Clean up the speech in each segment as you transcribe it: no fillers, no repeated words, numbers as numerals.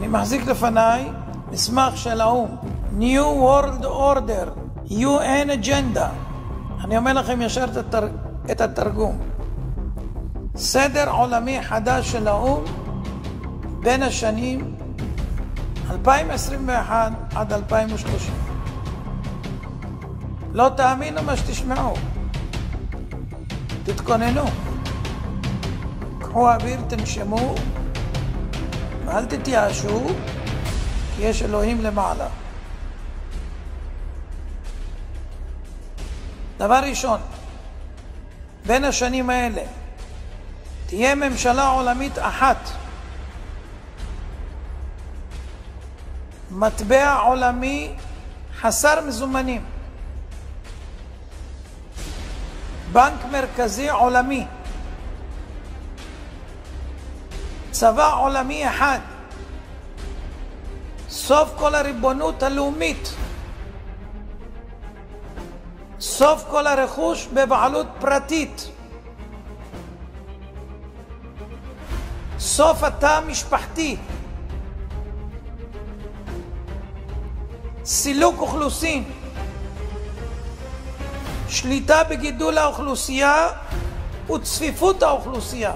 אני מחזיק לפניי מסמך של האו"ם, New World Order, UN Agenda. אני אומר לכם ישר את התרגום. סדר עולמי חדש של האו"ם בין השנים 2021 עד 2030. לא תאמינו מה שתשמעו. תתכוננו. קחו אוויר, תנשמו, ואל תתייאשו, כי יש אלוהים למעלה. דבר ראשון, בין השנים האלה תהיה ממשלה עולמית אחת. מטבע עולמי חסר מזומנים. בנק מרכזי עולמי. צבא עולמי אחד. סוף כל הריבונות הלאומית. סוף כל הרכוש בבעלות פרטית. סוף התא המשפחתי. סילוק אוכלוסין. שליטה בגידול האוכלוסייה וצפיפות האוכלוסייה.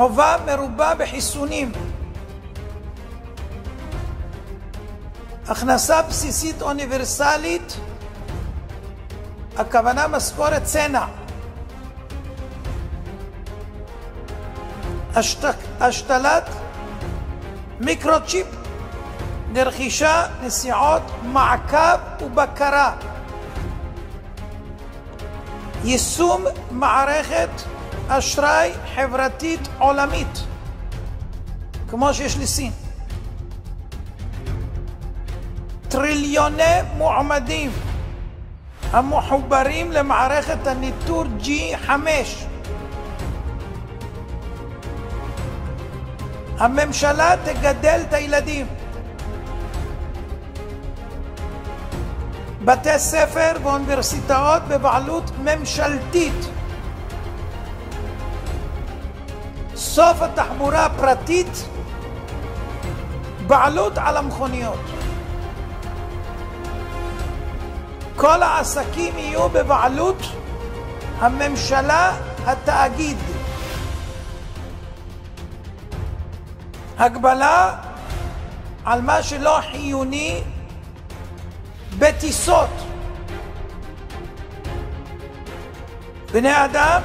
חובה מרובה בחיסונים. הכנסה בסיסית אוניברסלית, הכוונה משכורת צנע. השתלת מיקרוצ'יפ לרכישה, נסיעות, מעקב ובקרה. יישום מערכת אשראי חברתית עולמית, כמו שיש לסין. טריליוני מועמדים המחוברים למערכת הניטור G5. הממשלה תגדל את הילדים. בתי ספר ואוניברסיטאות בבעלות ממשלתית. סוף התחבורה הפרטית, בעלות על המכוניות. כל העסקים יהיו בבעלות הממשלה, התאגיד. הגבלה על מה שלא חיוני בטיסות. בני אדם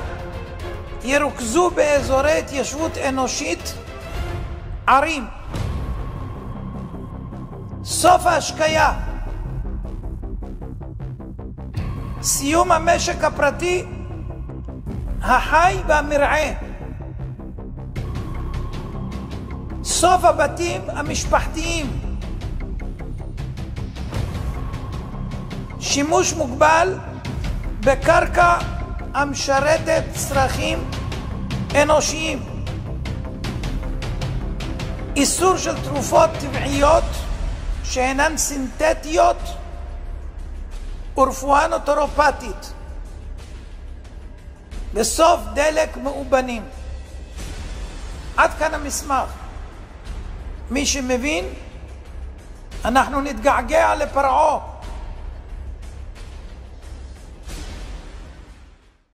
ירוכזו באזורי התיישבות אנושית, ערים. סוף ההשקיה. סיום המשק הפרטי, החי והמרעה. סוף הבתים המשפחתיים. שימוש מוגבל בקרקע המשרתת צרכים אנושיים. איסור של תרופות טבעיות שאינן סינתטיות ורפואה נוטורופטית. בסוף דלק מאובנים. עד כאן המסמך. מי שמבין, אנחנו נתגעגע לפרעה.